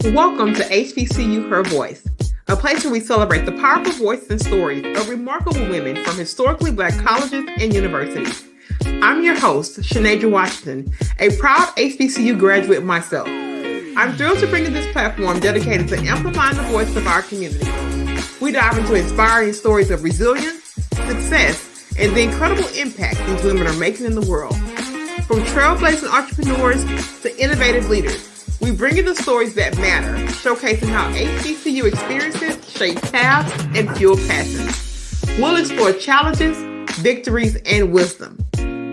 Welcome to HBCU Her Voice, a place where we celebrate the powerful voices and stories of remarkable women from historically Black colleges and universities. I'm your host, Shanadra Washington, a proud HBCU graduate myself. I'm thrilled to bring you this platform dedicated to amplifying the voice of our community. We dive into inspiring stories of resilience, success, and the incredible impact these women are making in the world. From trailblazing entrepreneurs to innovative leaders, we bring you the stories that matter, showcasing how HBCU experiences shape paths and fuel passions. We'll explore challenges, victories, and wisdom.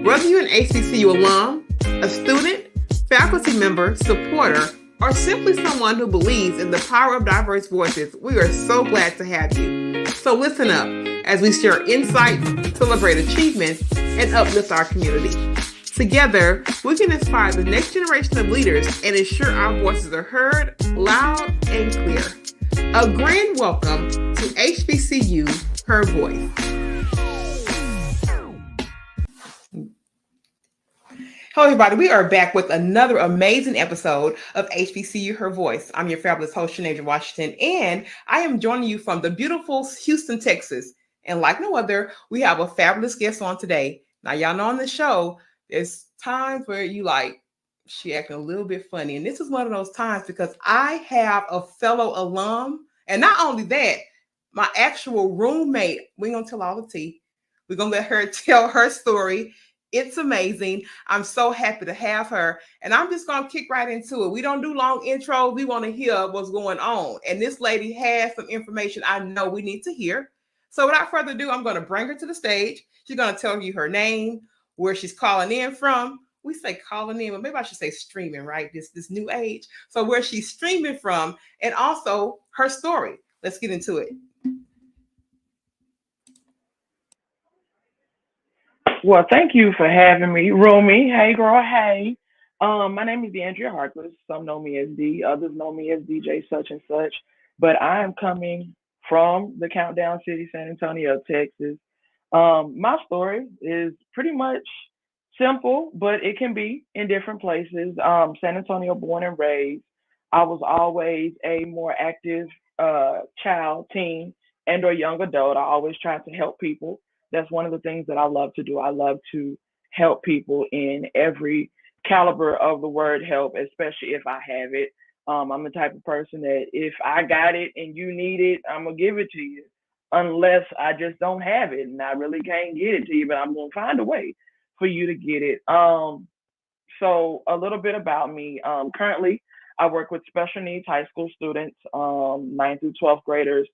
Whether you're an HBCU alum, a student, faculty member, supporter, or simply someone who believes in the power of diverse voices, we are so glad to have you. So listen up as we share insights, celebrate achievements, and uplift our community. Together, we can inspire the next generation of leaders and ensure our voices are heard loud and clear. A grand welcome to HBCU Her Voice. Hello, everybody. We are back with another amazing episode of HBCU Her Voice. I'm your fabulous host, Shanadra Washington, and I am joining you from the beautiful Houston, Texas. And like no other, we have a fabulous guest on today. Now, y'all know on the show, there's times where you like, she acting a little bit funny. And this is one of those times because I have a fellow alum. And not only that, my actual roommate, we ain't gonna tell all the tea. We're gonna let her tell her story. It's amazing. I'm so happy to have her. And I'm just gonna kick right into it. We don't do long intros. We want to hear what's going on. And this lady has some information I know we need to hear. So without further ado, I'm gonna bring her to the stage. She's gonna tell you her name, where she's calling in from. We say calling in, but maybe I should say streaming, right? This new age. So where she's streaming from, and also her story. Let's get into it. Well, thank you for having me, Romy. Hey, girl. Hey. My name is Deandrea Harkless. Some know me as D. Others know me as DJ such and such. But I am coming from the Countdown City, San Antonio, Texas. My story is pretty much simple, but it can be in different places. San Antonio, born and raised. I was always a more active child, teen, and or young adult. I always tried to help people. That's one of the things that I love to do. I love to help people in every caliber of the word help, especially if I have it. I'm the type of person that if I got it and you need it, I'm gonna give it to you, unless I just don't have it and I really can't get it to you, but I'm gonna find a way for you to get it. So a little bit about me. Currently, I work with special needs high school students, 9th through 12th graders.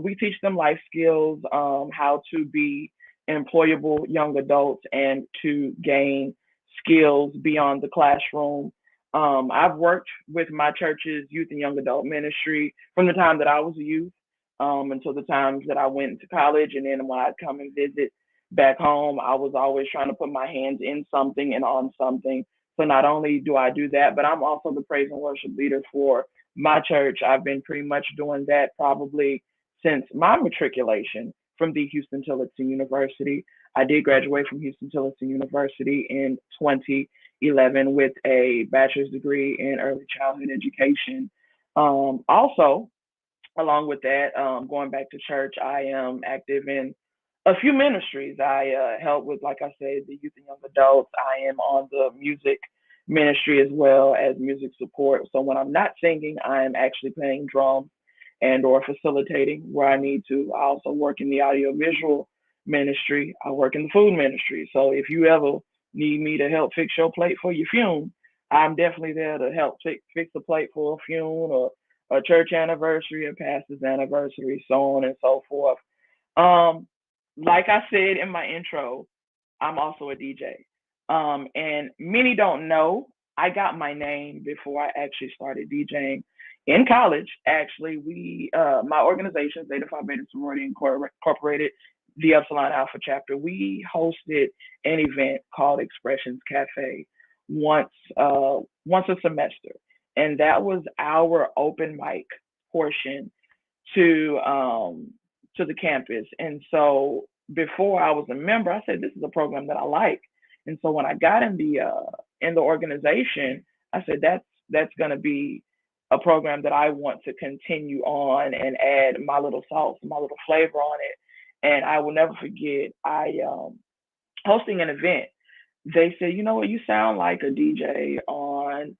We teach them life skills, how to be employable young adults and to gain skills beyond the classroom. I've worked with my church's youth and young adult ministry from the time that I was a youth until the times that I went to college. And then when I'd come and visit back home, I was always trying to put my hands in something and on something. So not only do I do that, but I'm also the praise and worship leader for my church. I've been pretty much doing that probably since my matriculation from the Houston Tillotson University. I did graduate from Houston Tillotson University in 2011 with a bachelor's degree in early childhood education. Also, along with that, going back to church, I am active in a few ministries. I help with, like I said, the youth and young adults. I am on the music ministry as well as music support. So when I'm not singing, I am actually playing drums and or facilitating where I need to. I also work in the audiovisual ministry. I work in the food ministry. So if you ever need me to help fix your plate for your funeral, I'm definitely there to help fix a plate for a funeral or a church anniversary, a pastor's anniversary, so on and so forth. Um, like I said in my intro, I'm also a DJ. And many don't know I got my name before I actually started DJing in college. Actually, my organization, Zeta Phi Beta Sorority Incorporated, the Epsilon Alpha chapter, we hosted an event called Expressions Cafe once a semester, and that was our open mic portion to the campus. And so before I was a member, I said this is a program that I like. And so when I got in the organization, I said that's going to be a program that I want to continue on and add my little sauce, my little flavor on it. And I will never forget, I hosting an event. They said, you know what, you sound like a DJ on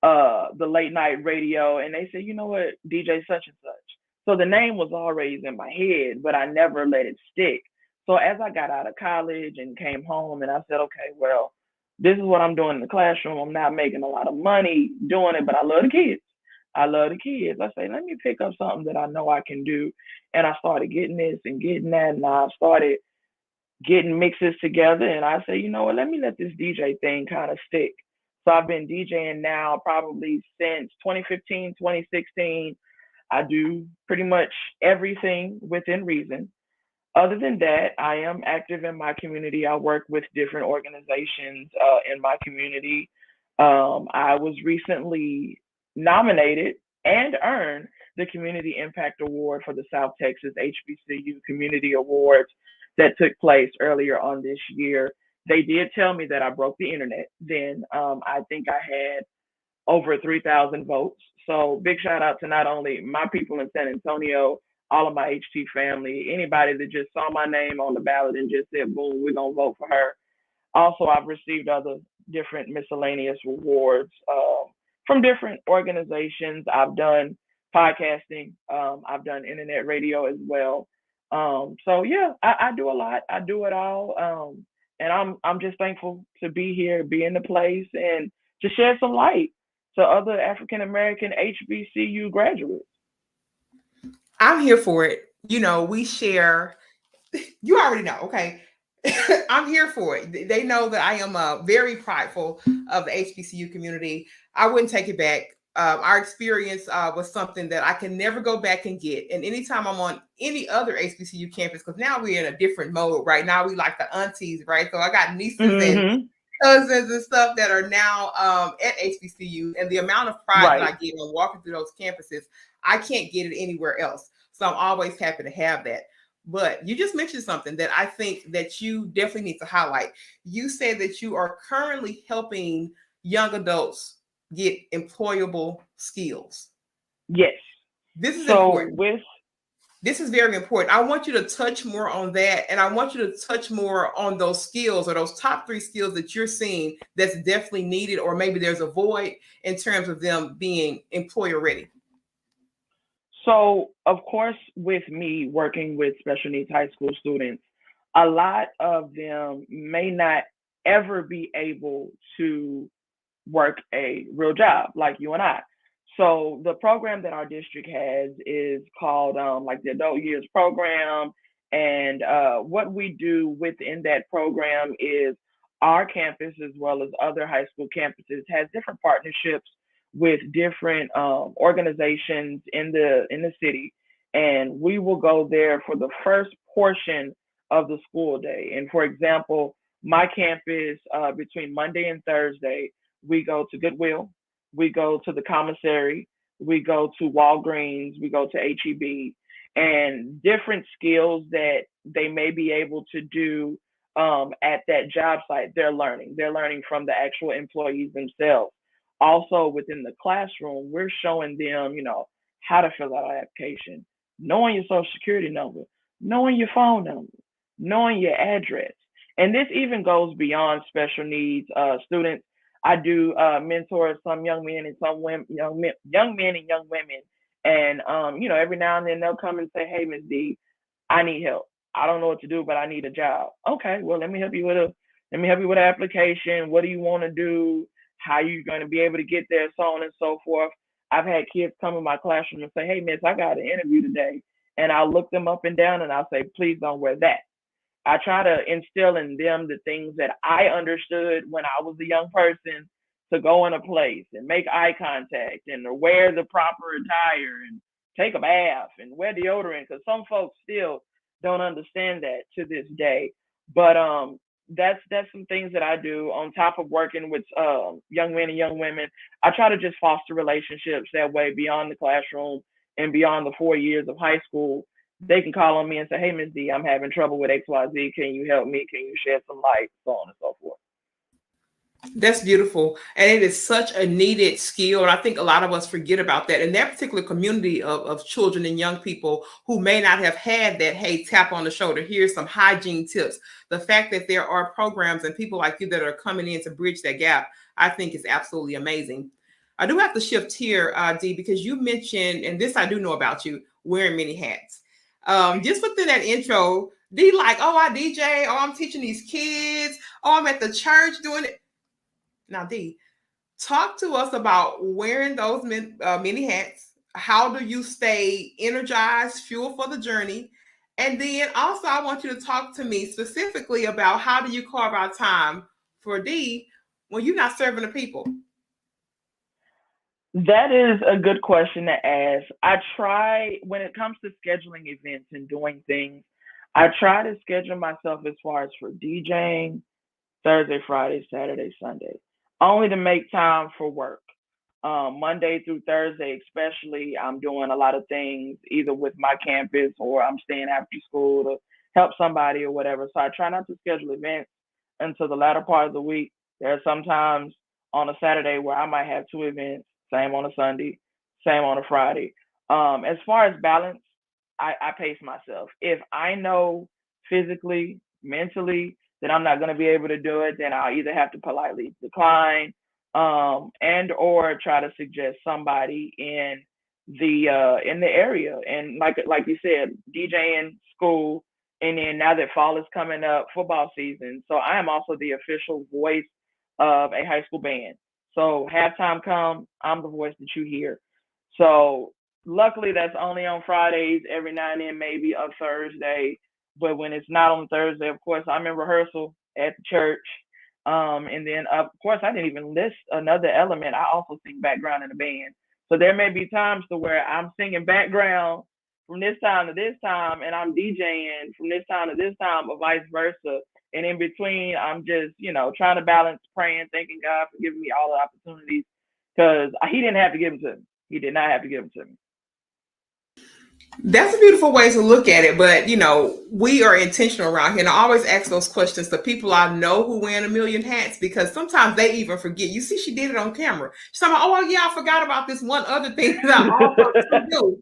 the late night radio, and they said, you know what, DJ such and such. So the name was always in my head, but I never let it stick. So as I got out of college and came home, and I said, okay, well, this is what I'm doing in the classroom. I'm not making a lot of money doing it, but I love the kids. I love the kids. I say, let me pick up something that I know I can do. And I started getting this and getting that, and I started getting mixes together. And I say, you know what, let me let this DJ thing kind of stick. So I've been DJing now probably since 2015, 2016. I do pretty much everything within reason. Other than that, I am active in my community. I work with different organizations in my community. I was recently nominated and earned the Community Impact Award for the South Texas HBCU Community Awards that took place earlier on this year. They did tell me that I broke the internet. Then I think I had over 3,000 votes. So big shout out to not only my people in San Antonio, all of my HT family, anybody that just saw my name on the ballot and just said, boom, we're going to vote for her. Also, I've received other different miscellaneous rewards from different organizations. I've done podcasting. I've done internet radio as well. So yeah, I do a lot. I do it all. And I'm just thankful to be here, be in the place, and to shed some light to other African American HBCU graduates. I'm here for it. We share. You already know, okay? I'm here for it. They know that I am very prideful of the HBCU community. I wouldn't take it back. Our experience was something that I can never go back and get. And anytime I'm on any other HBCU campus, because now we're in a different mode, right? Now we like the aunties, right? So I got nieces and cousins and stuff that are now at HBCU, and the amount of pride that I get on walking through those campuses, I can't get it anywhere else. So I'm always happy to have that. But you just mentioned something that I think that you definitely need to highlight. You said that you are currently helping young adults get employable skills. Yes. This is important. This is very important. I want you to touch more on that. And I want you to touch more on those skills, or those top 3 skills that you're seeing that's definitely needed, or maybe there's a void in terms of them being employer ready. So, of course, with me working with special needs high school students, a lot of them may not ever be able to work a real job like you and I. So the program that our district has is called like the Adult Years Program. And what we do within that program is our campus, as well as other high school campuses, has different partnerships with different organizations in the city. And we will go there for the first portion of the school day. And for example, my campus, between Monday and Thursday, we go to Goodwill, we go to the commissary, we go to Walgreens, we go to HEB, and different skills that they may be able to do at that job site. They're learning. They're learning from the actual employees themselves. Also within the classroom, we're showing them, how to fill out an application, knowing your social security number, knowing your phone number, knowing your address. And this even goes beyond special needs students. I do mentor some young men and some women, young men and young women. And, every now and then they'll come and say, hey, Ms. D, I need help. I don't know what to do, but I need a job. Okay, well, let me help you with an application. What do you want to do? How are you going to be able to get there? So on and so forth. I've had kids come in my classroom and say, hey, Miss, I got an interview today. And I'll look them up and down and I'll say, please don't wear that. I try to instill in them the things that I understood when I was a young person, to go in a place and make eye contact and to wear the proper attire and take a bath and wear deodorant, because some folks still don't understand that to this day. But that's some things that I do on top of working with young men and young women. I try to just foster relationships that way beyond the classroom and beyond the 4 years of high school. They can call on me and say, hey, Ms. D, I'm having trouble with XYZ. Can you help me? Can you shed some light? So on and so forth. That's beautiful. And it is such a needed skill. And I think a lot of us forget about that. In that particular community of children and young people who may not have had that, hey, tap on the shoulder, here's some hygiene tips. The fact that there are programs and people like you that are coming in to bridge that gap, I think is absolutely amazing. I do have to shift here, Dee, because you mentioned, and this I do know about you, wearing many hats. Just within that intro, Dee, like, oh, I DJ, oh, I'm teaching these kids, oh, I'm at the church doing it. Now, Dee, talk to us about wearing those many hats. How do you stay energized, fuel for the journey? And then also, I want you to talk to me specifically about how do you carve out time for Dee when you're not serving the people? That is a good question to ask. I try, when it comes to scheduling events and doing things, I try to schedule myself as far as for DJing Thursday, Friday, Saturday, Sunday, only to make time for work. Monday through Thursday, especially, I'm doing a lot of things either with my campus or I'm staying after school to help somebody or whatever. So I try not to schedule events until the latter part of the week. There are sometimes on a Saturday where I might have two events, same on a Sunday, same on a Friday. As far as balance, I pace myself. If I know physically, mentally that I'm not going to be able to do it, then I'll either have to politely decline, and or try to suggest somebody in the area. And like you said, DJing school, and then now that fall is coming up, football season. So I am also the official voice of a high school band. So halftime come, I'm the voice that you hear. So luckily that's only on Fridays, every now and then maybe a Thursday. But when it's not on Thursday, of course, I'm in rehearsal at the church. And then, of course, I didn't even list another element. I also sing background in the band. So there may be times to where I'm singing background from this time to this time, and I'm DJing from this time to this time, or vice versa. And in between, I'm just, trying to balance praying, thanking God for giving me all the opportunities, because He didn't have to give them to me. He did not have to give them to me. That's a beautiful way to look at it, but we are intentional around here, and I always ask those questions to people I know who wear a million hats because sometimes they even forget. You see, she did it on camera. She's talking about, oh yeah, I forgot about this one other thing that I also do.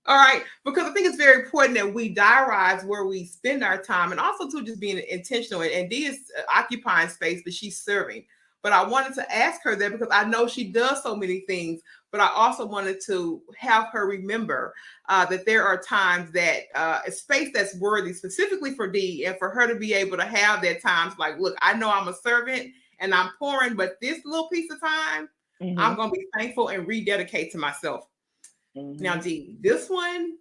All right, because I think it's very important that we diarize where we spend our time, and also to just being intentional. And Dee is occupying space, but she's serving. But I wanted to ask her that because I know she does so many things, but I also wanted to have her remember that there are times that a space that's worthy, specifically for Dee, and for her to be able to have that times like, look, I know I'm a servant and I'm pouring, but this little piece of time, I'm Mm-hmm. going to be thankful and rededicate to myself. Now, Mm-hmm. Dee, this one,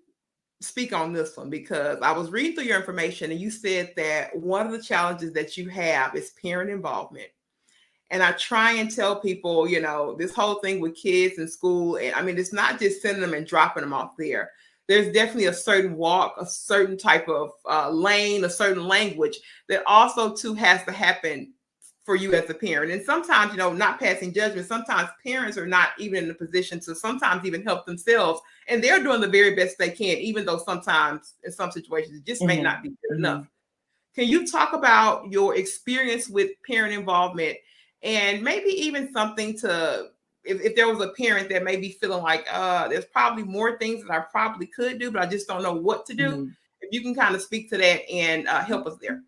speak on this one because I was reading through your information and you said that one of the challenges that you have is parent involvement. And I try and tell people, this whole thing with kids in school, and I mean, it's not just sending them and dropping them off there. There's definitely a certain walk, a certain type of lane, a certain language that also too has to happen for you as a parent. And sometimes, not passing judgment, sometimes parents are not even in the position to sometimes even help themselves. And they're doing the very best they can, even though sometimes in some situations it just may Mm-hmm. not be good Mm-hmm. enough. Can you talk about your experience with parent involvement and maybe even something to, if there was a parent that may be feeling like, there's probably more things that I probably could do, but I just don't know what to do. Mm-hmm. If you can kind of speak to that and help us there.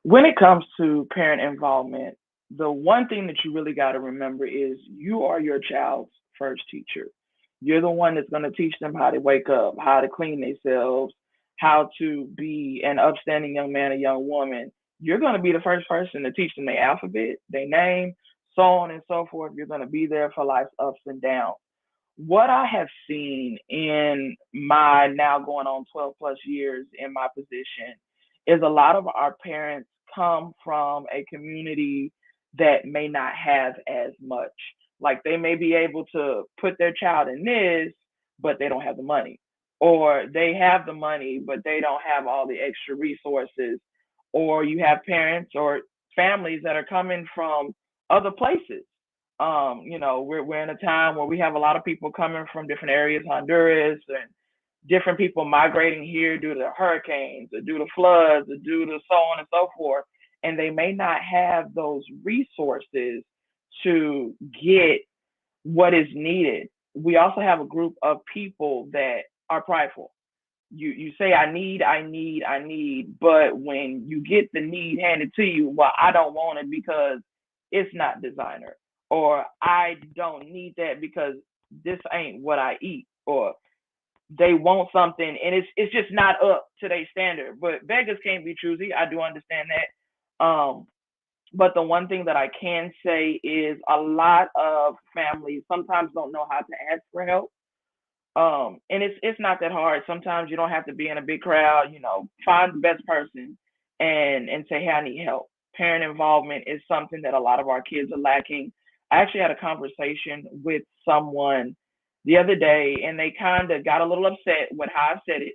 When it comes to parent involvement, the one thing that you really got to remember is you are your child's first teacher. You're the one that's going to teach them how to wake up, how to clean themselves, how to be an upstanding young man or young woman. You're going to be the first person to teach them their alphabet, their name, so on and so forth. You're going to be there for life's ups and downs. What I have seen in my now going on 12 plus years in my position is a lot of our parents come from a community that may not have as much. Like they may be able to put their child in this, but they don't have the money. Or they have the money, but they don't have all the extra resources. Or you have parents or families that are coming from other places. We're in a time where we have a lot of people coming from different areas, Honduras, and different people migrating here due to hurricanes or due to floods or due to so on and so forth. and they may not have those resources to get what is needed. We also have a group of people that are prideful. You say I need, but when you get the need handed to you, well, I don't want it because it's not designer, or I don't need that because this ain't what I eat, or they want something and it's just not up to their standard. But beggars can't be choosy. I do understand that. But the one thing that I can say is a lot of families sometimes don't know how to ask for help. And it's not that hard. Sometimes you don't have to be in a big crowd, find the best person and say, hey, I need help. Parent involvement is something that a lot of our kids are lacking. I actually had a conversation with someone the other day, and they kind of got a little upset with how I said it.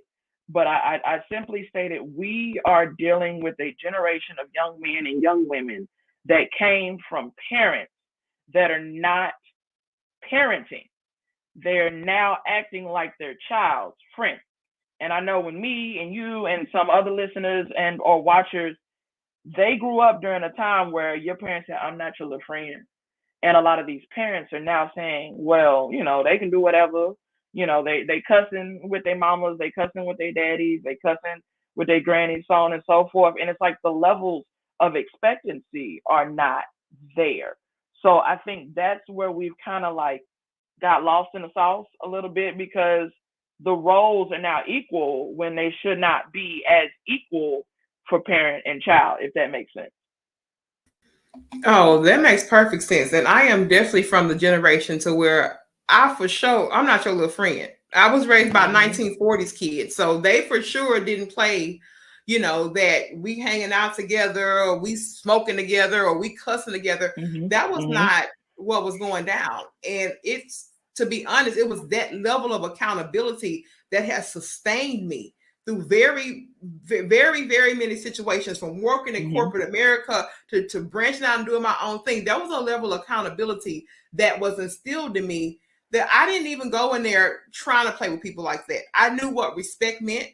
But I simply stated we are dealing with a generation of young men and young women that came from parents that are not parenting. They're now acting like their child's friend. And I know when me and you and some other listeners and or watchers, they grew up during a time where your parents said, I'm not your little friend. And a lot of these parents are now saying, well, they can do whatever. They cussing with their mamas, they cussing with their daddies, they cussing with their grannies, so on and so forth. And it's like the levels of expectancy are not there. So I think that's where we've kind of like got lost in the sauce a little bit, because the roles are now equal when they should not be as equal for parent and child, if that makes sense. Oh, that makes perfect sense. And I am definitely from the generation to where I'm not your little friend. I was raised by Mm-hmm. 1940s kids. So they for sure didn't play, that we hanging out together or we smoking together or we cussing together. Mm-hmm. That was Mm-hmm. not what was going down. And to be honest, it was that level of accountability that has sustained me through very, very, very many situations, from working in Mm-hmm. corporate America to branching out and doing my own thing. There was a level of accountability that was instilled in me that I didn't even go in there trying to play with people like that. I knew what respect meant,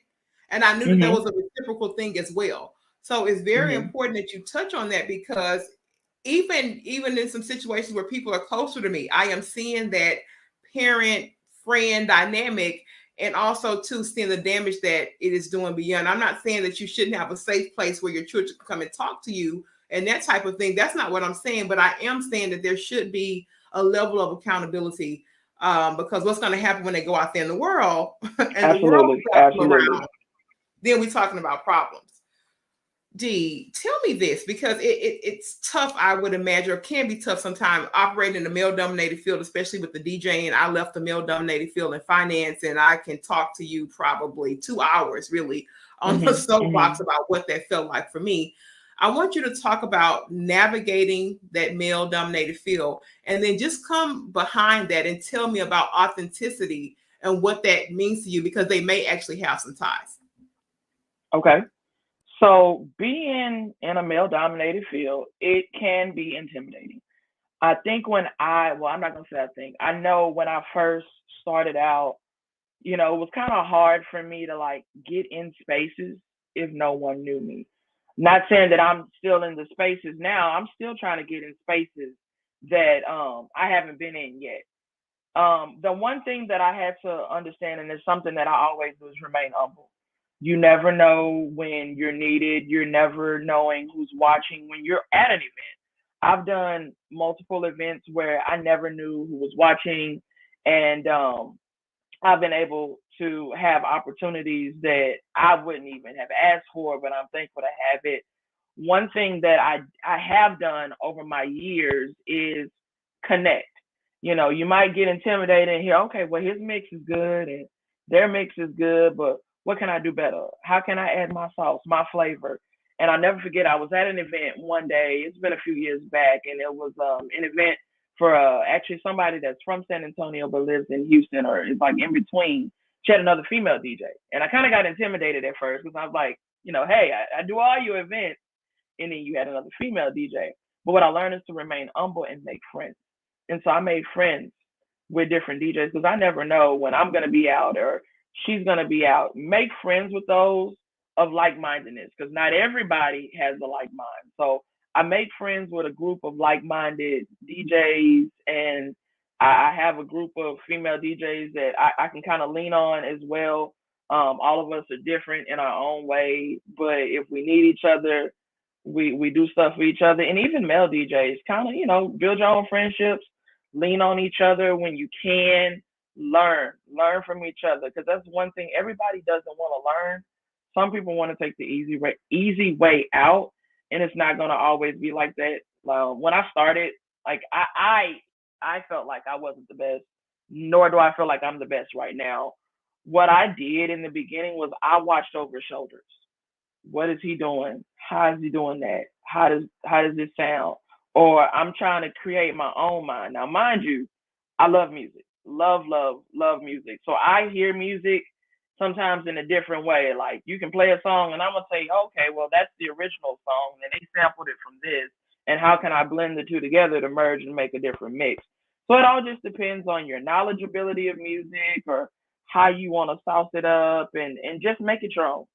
and I knew that there Mm-hmm. was a reciprocal thing as well. So it's very Mm-hmm. important that you touch on that, because even in some situations where people are closer to me, I am seeing that parent friend dynamic, and also to seeing the damage that it is doing beyond. I'm not saying that you shouldn't have a safe place where your children can come and talk to you and that type of thing. That's not what I'm saying, but I am saying that there should be a level of accountability, because what's going to happen when they go out there in the world and the world Absolutely. slaps them Absolutely. around, then we're talking about problems. D, tell me this, because it's tough, I would imagine, or can be tough sometimes operating in a male dominated field, especially with the DJing. I left the male dominated field in finance, and I can talk to you probably 2 hours really on the Mm-hmm. soapbox Mm-hmm. about what that felt like for me. I want you to talk about navigating that male dominated field, and then just come behind that and tell me about authenticity and what that means to you, because they may actually have some ties. Okay. So being in a male dominated field, it can be intimidating. I think I'm not going to say I think, I know when I first started out, it was kind of hard for me to like get in spaces if no one knew me. Not saying that I'm still in the spaces now. I'm still trying to get in spaces that I haven't been in yet. The one thing that I had to understand, and it's something that I always do, is remain humble. You never know when you're needed. You're never knowing who's watching when you're at an event. I've done multiple events where I never knew who was watching, and I've been able to have opportunities that I wouldn't even have asked for, but I'm thankful to have it. One thing that I have done over my years is connect. You might get intimidated and hear, okay, well, his mix is good and their mix is good, but what can I do better? How can I add my sauce, my flavor? And I'll never forget, I was at an event one day, it's been a few years back, and it was an event for actually somebody that's from San Antonio but lives in Houston, or is like in between. She had another female DJ. And I kind of got intimidated at first because I was like, hey, I do all your events. And then you had another female DJ. But what I learned is to remain humble and make friends. And so I made friends with different DJs because I never know when I'm going to be out or she's going to be out. Make friends with those of like-mindedness, because not everybody has a like mind. So I make friends with a group of like-minded DJs, and I have a group of female DJs that I can kind of lean on as well. All of us are different in our own way, but if we need each other, we do stuff for each other. And even male DJs, kind of, build your own friendships, lean on each other when you can, learn from each other, because that's one thing everybody doesn't want to learn. Some people want to take the easy way out, and it's not going to always be like that. When I started, like I felt like I wasn't the best, nor do I feel like I'm the best right now. What I did in the beginning was I watched over shoulders. What is he doing? How is he doing that? How does this sound? Or I'm trying to create my own mind. Now, mind you, I love music. Love music. So I hear music sometimes in a different way. Like, you can play a song and I'm gonna say, okay, well, that's the original song, and they sampled it from this. And how can I blend the two together to merge and make a different mix? So it all just depends on your knowledgeability of music, or how you want to sauce it up, and just make it your own.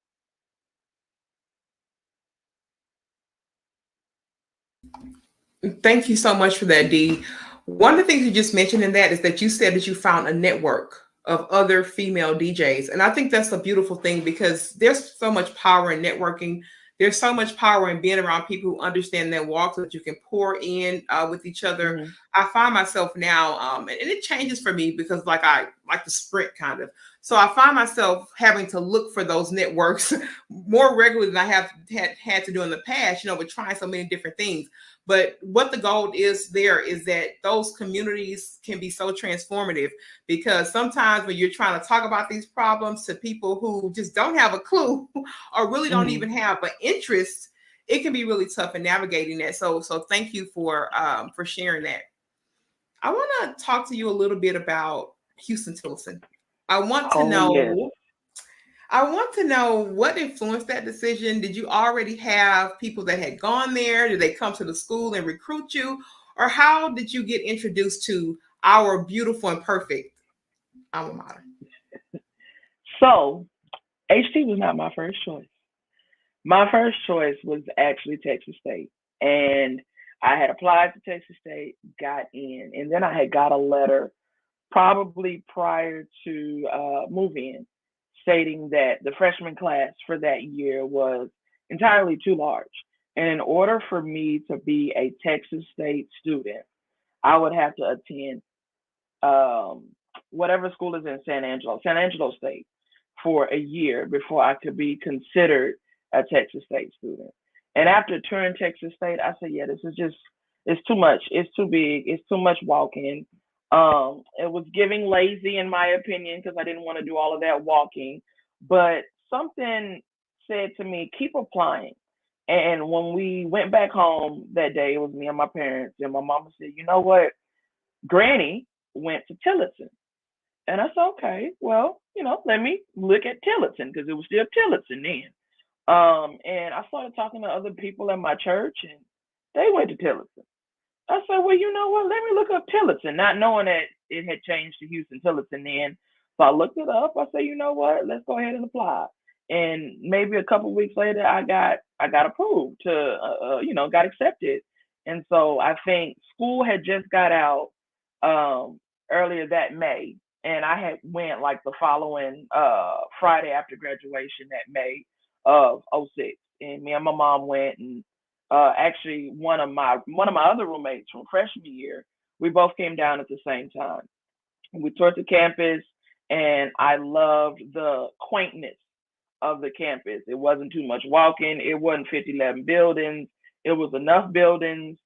Thank you so much for that, Dee. One of the things you just mentioned in that is that you said that you found a network of other female DJs. And I think that's a beautiful thing because there's so much power in networking. There's so much power in being around people who understand their walk so that you can pour in with each other. Mm-hmm. I find myself now, and it changes for me because like I like the sprint kind of. So I find myself having to look for those networks more regularly than I have had to do in the past, with trying so many different things. But what the goal is there is that those communities can be so transformative because sometimes when you're trying to talk about these problems to people who just don't have a clue or really don't Mm-hmm. even have an interest, it can be really tough in navigating that. So thank you for sharing that. I want to talk to you a little bit about Houston Tillotson. I want to Oh yes. know I want to know what influenced that decision. Did you already have people that had gone there? Did they come to the school and recruit you? Or how did you get introduced to our beautiful and perfect alma mater? So HT was not my first choice. My first choice was actually Texas State, and I had applied to Texas State, got in, and then I had got a letter probably prior to move in, stating that the freshman class for that year was entirely too large. And in order for me to be a Texas State student, I would have to attend um, whatever school is in San Angelo State, for a year before I could be considered a Texas State student. And after touring Texas State, I said, yeah, this is just, it's too much. It's too big. It's too much walking. It was giving lazy in my opinion because I didn't want to do all of that walking. But something said to me, keep applying. And when we went back home that day, it was me and my parents, and my mama said, you know what? Granny went to Tillotson. And I said, okay, well, let me look at Tillotson because it was still Tillotson then. And I started talking to other people at my church, and they went to Tillotson. I said, well, you know what? Let me look up Tillotson, not knowing that it had changed to Houston Tillotson then. So I looked it up. I said, you know what? Let's go ahead and apply. And maybe a couple of weeks later, I got approved to, got accepted. And so I think school had just got out earlier that May, and I had went like the following Friday after graduation that May of '06, and me and my mom went, and actually one of my other roommates from freshman year, we both came down at the same time. We toured the campus, and I loved the quaintness of the campus. It wasn't too much walking. It wasn't 50, 11 buildings. It was enough buildings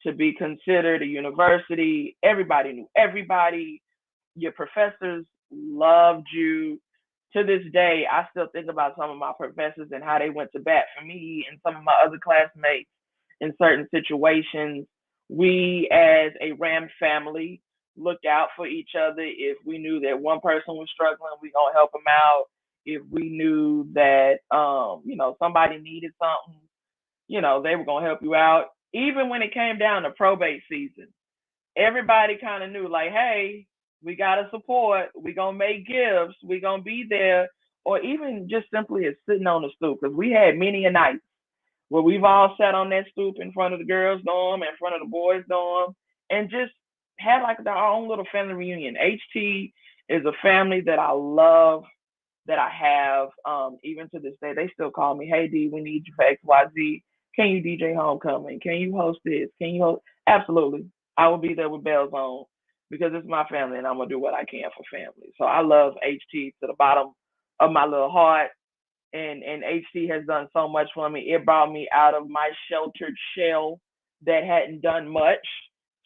to be considered a university. Everybody knew everybody. Your professors loved you. To this day, I still think about some of my professors and how they went to bat for me and some of my other classmates in certain situations. We, as a Ram family, looked out for each other. If we knew that one person was struggling, we gonna help them out. If we knew that somebody needed something, they were gonna help you out. Even when it came down to probate season, everybody kind of knew, like, hey, we gotta support. We gonna make gifts. We gonna be there. or even just simply as sitting on the stoop, because we had many a night where we've all sat on that stoop in front of the girls' dorm, in front of the boys' dorm, and just had like our own little family reunion. HT is a family that I love, that I have, even to this day. They still call me, hey D, we need you for XYZ. Can you DJ homecoming? Can you host this? Can you host? Absolutely. I will be there with bells on, because it's my family and I'm gonna do what I can for family. So I love HT to the bottom of my little heart. And HT has done so much for me. It brought me out of my sheltered shell that hadn't done much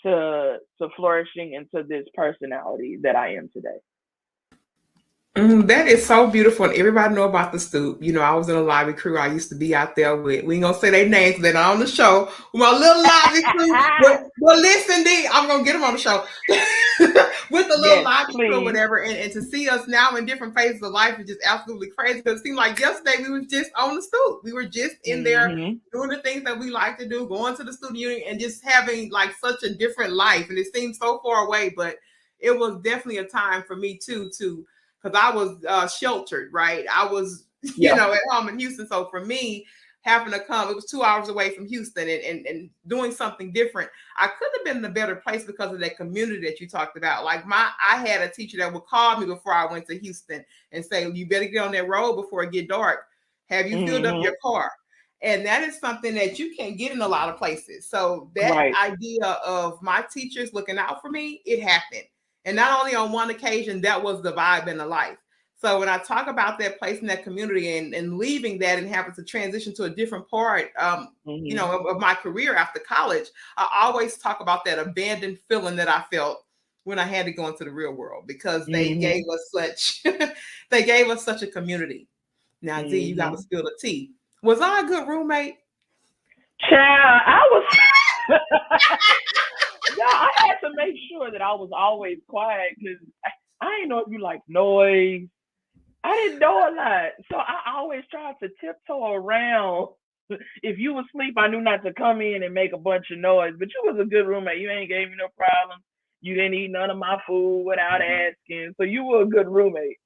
to flourishing into this personality that I am today. That is so beautiful, and everybody know about the stoop. You know, I was in a library crew. I used to be out there with. We ain't gonna say their names, they're not on the show. With my little library crew. But listen, D, I'm gonna get them on the show with the little library crew, or whatever. And to see us now in different phases of life is just absolutely crazy. Because it seemed like yesterday we were just on the stoop. We were just in there doing the things that we like to do, going to the student union, and just having like such a different life. And it seemed so far away, but it was definitely a time for me too to. Because I was sheltered, right? I was, you know, at home in Houston. So for me, having to come, it was 2 hours away from Houston and doing something different. I could have been in a better place because of that community that you talked about. Like I had a teacher that would call me before I went to Houston and say, you better get on that road before it get dark. Have you filled up your car? And that is something that you can't get in a lot of places. So that idea of my teachers looking out for me, it happened. And not only on one occasion, that was the vibe in the life. So when I talk about that place in that community and leaving that and having to transition to a different part, you know, of my career after college, I always talk about that abandoned feeling that I felt when I had to go into the real world, because they gave us such a community. Now, Z, you got to spill the tea. Was I a good roommate? Child, I was. Yeah, I had to make sure that I was always quiet, because I didn't know if you like noise. I didn't know a lot. So I always tried to tiptoe around. If you were asleep, I knew not to come in and make a bunch of noise. But you was a good roommate. You ain't gave me no problem. You didn't eat none of my food without asking. So you were a good roommate.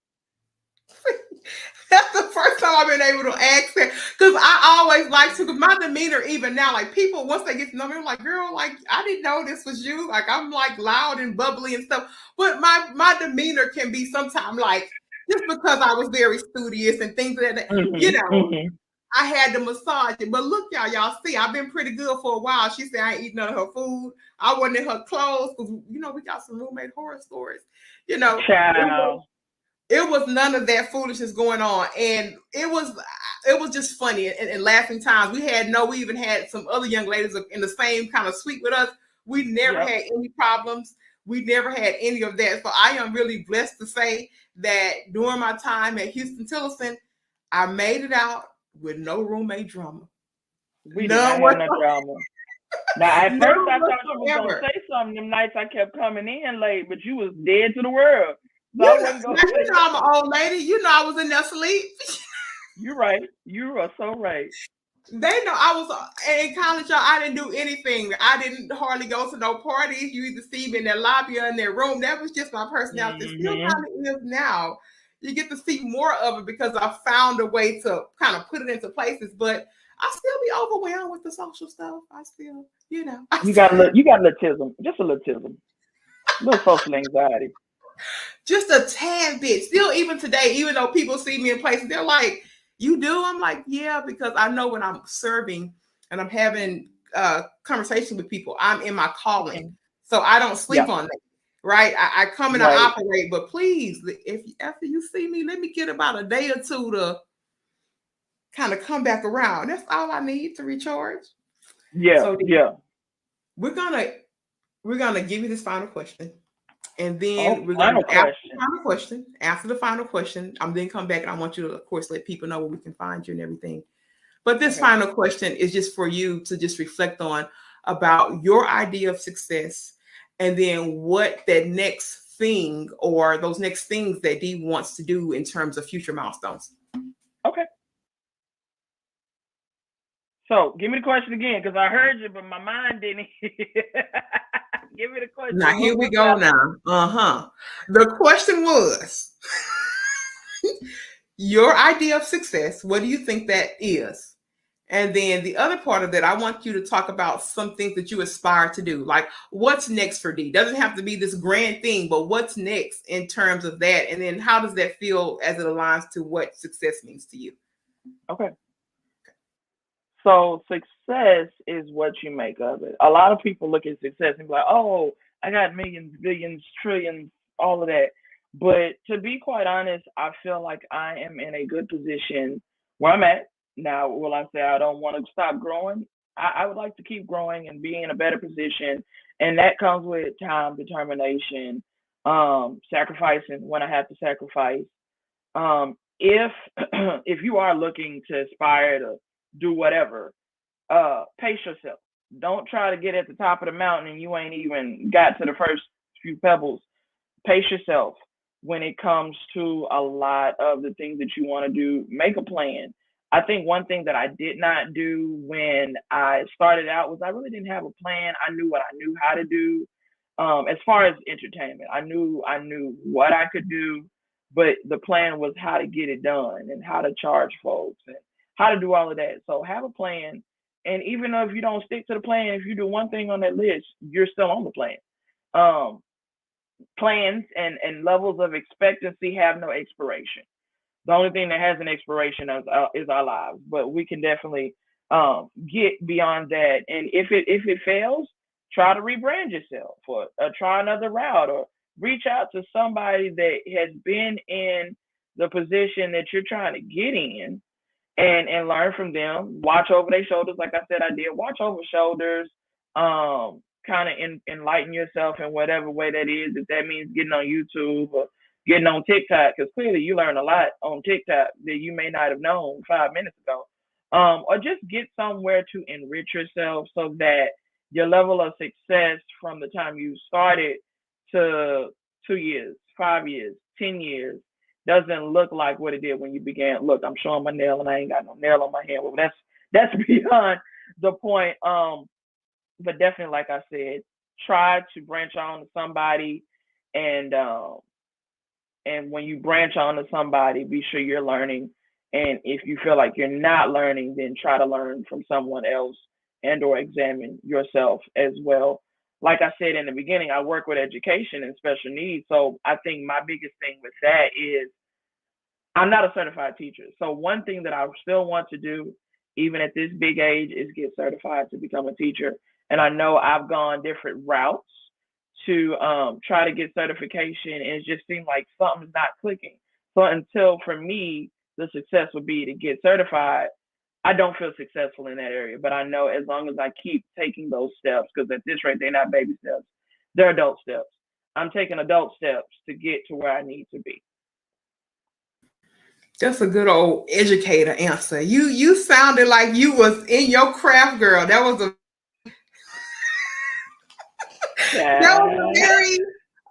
That's the first time I've been able to ask that, because I always like to, because my demeanor, even now, like people, once they get to know me, I'm like, girl, like I didn't know this was you. Like I'm like loud and bubbly and stuff. But my demeanor can be sometimes like, just because I was very studious and things like that, you know, I had to massage it. But look, y'all see, I've been pretty good for a while. She said I ain't eating none of her food. I wasn't in her clothes, because, you know, we got some roommate horror stories, you know. Child. It was none of that foolishness going on, and it was just funny and laughing times. We even had some other young ladies in the same kind of suite with us. We never had any problems. We never had any of that. So I am really blessed to say that during my time at Houston Tillotson, I made it out with no roommate drama. We did not have no drama. Now, at first, I thought you was going to say something them nights I kept coming in late, but you was dead to the world. So you know I'm an old lady. You know I was in there sleep. You're right. You are so right. They know I was in college, y'all. I didn't do anything. I didn't hardly go to no parties. You either see me in their lobby or in their room. That was just my personality. It still kind of is now. You get to see more of it because I found a way to kind of put it into places. But I still be overwhelmed with the social stuff. I still, you know. You got a little just a little tism. A little social anxiety. Just a tad bit. Still, even today, even though people see me in places, they're like, you do? I'm like, yeah, because I know when I'm serving and I'm having conversation with people, I'm in my calling. So I don't sleep on that, right? I come and I operate, but please, if after you see me, let me get about a day or two to kind of come back around. That's all I need to recharge. Yeah, so we're gonna give you this final question. And then we're going to after the final question, I'm then come back and I want you to, of course, let people know where we can find you and everything. But this final question is just for you to just reflect on about your idea of success, and then what that next thing or those next things that Dee wants to do in terms of future milestones. Okay. So give me the question again, because I heard you, but my mind didn't. Give me the question. Now, here we go now. The question was, your idea of success. What do you think that is? And then the other part of that, I want you to talk about some things that you aspire to do. Like, what's next for D? Doesn't have to be this grand thing, but what's next in terms of that? And then how does that feel as it aligns to what success means to you? Okay. So success is what you make of it. A lot of people look at success and be like, "Oh, I got millions, billions, trillions, all of that." But to be quite honest, I feel like I am in a good position where I'm at now. Will I say I don't want to stop growing? I would like to keep growing and be in a better position, and that comes with time, determination, sacrificing when I have to sacrifice. If if you are looking to aspire to do whatever, pace yourself. Don't try to get at the top of the mountain and you ain't even got to the first few pebbles. Pace yourself when it comes to a lot of the things that you want to do. Make a plan. I think one thing that I did not do when I started out was I really didn't have a plan. I knew what I knew how to do. As far as entertainment, I knew what I could do, but the plan was how to get it done and how to charge folks and how to do all of that. So have a plan, and even if you don't stick to the plan, if you do one thing on that list, you're still on the plan. Um, Plans and levels of expectancy have no expiration. The only thing that has an expiration is our lives, but we can definitely get beyond that. And if it fails, try to rebrand yourself or try another route or reach out to somebody that has been in the position that you're trying to get in and learn from them. Watch over their shoulders, like I said, I did. Watch over shoulders. Kind of enlighten yourself in whatever way that is. If that means getting on YouTube or getting on TikTok, because clearly you learn a lot on TikTok that you may not have known 5 minutes ago. Or just get somewhere to enrich yourself so that your level of success from the time you started to 2 years, 5 years, 10 years doesn't look like what it did when you began. Look, I'm showing my nail and I ain't got no nail on my hand. Well, that's beyond the point. But definitely, like I said, try to branch on to somebody, and when you branch on to somebody, be sure you're learning. And if you feel like you're not learning, then try to learn from someone else and or examine yourself as well. Like I said in the beginning, I work with education and special needs. So I think my biggest thing with that is I'm not a certified teacher. So one thing that I still want to do, even at this big age, is get certified to become a teacher. And I know I've gone different routes to try to get certification, and it just seemed like something's not clicking. So until for me, the success would be to get certified. I don't feel successful in that area, but I know as long as I keep taking those steps, because at this rate, they're not baby steps, they're adult steps. I'm taking adult steps to get to where I need to be. That's a good old educator answer. You sounded like you was in your craft, girl. That was a Yeah. very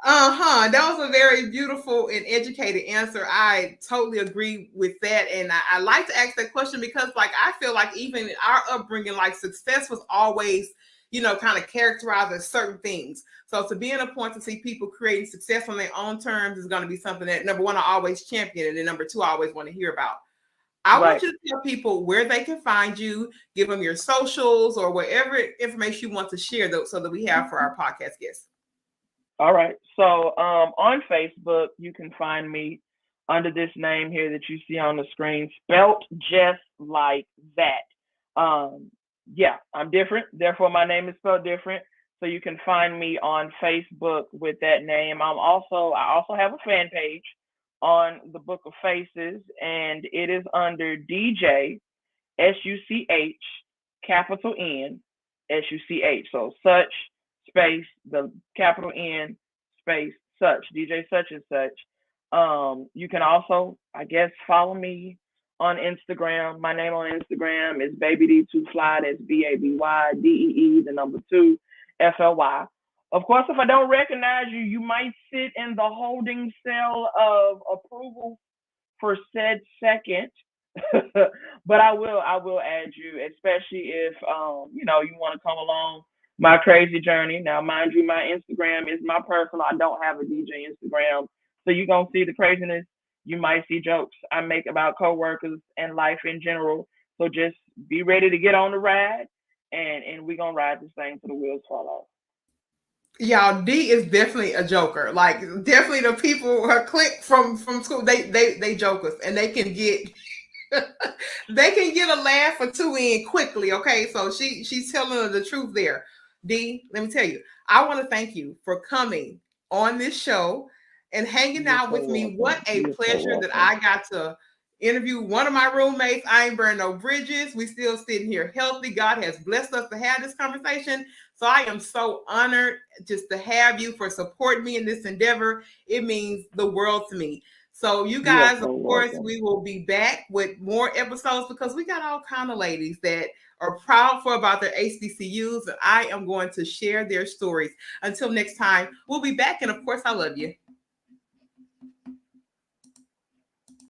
that was a very beautiful and educated answer. I totally agree with that. And I like to ask that question because like I feel like even our upbringing, like success was always, kind of characterized as certain things. So to be in a point to see people creating success on their own terms is going to be something that number one, I always champion, and then number two, I always want to hear about. I want Right. you to tell people where they can find you, give them your socials or whatever information you want to share so that we have for our podcast guests. All right. So on Facebook, you can find me under this name here that you see on the screen, spelt just like that. Yeah, I'm different. Therefore, my name is spelled different. So you can find me on Facebook with that name. I also have a fan page on the Book of Faces, and it is under DJ SUCH, capital N, SUCH. So such space, the capital N space such, DJ such and such. You can also, I guess, follow me on Instagram. My name on Instagram is Baby D2 Fly. That's BABYDEE, the number two, FLY. Of course, if I don't recognize you, you might sit in the holding cell of approval for said second. But I will add you, especially if you want to come along my crazy journey. Now, mind you, my Instagram is my personal. I don't have a DJ Instagram, so you're gonna see the craziness you might see jokes I make about coworkers and life in general. So just be ready to get on the ride, and we're gonna ride this thing till the wheels fall off. Y'all, D is definitely a joker. Like definitely the people her clique from school, they jokers and they can get they can get a laugh or two in quickly. Okay, so she's telling the truth there. D, let me tell you, I want to thank you for coming on this show and hanging You're out so with me. What welcome. a You're so pleasure that welcome. I got to interview one of my roommates. I ain't burned no bridges. We still sitting here healthy. God has blessed us to have this conversation. So I am so honored just to have you for supporting me in this endeavor. It means the world to me. So you You are guys, of so course, welcome. we will be back with more episodes because we got all kind of ladies that are proud for about their HBCUs, and I am going to share their stories. Until next time, we'll be back, and of course, I love you.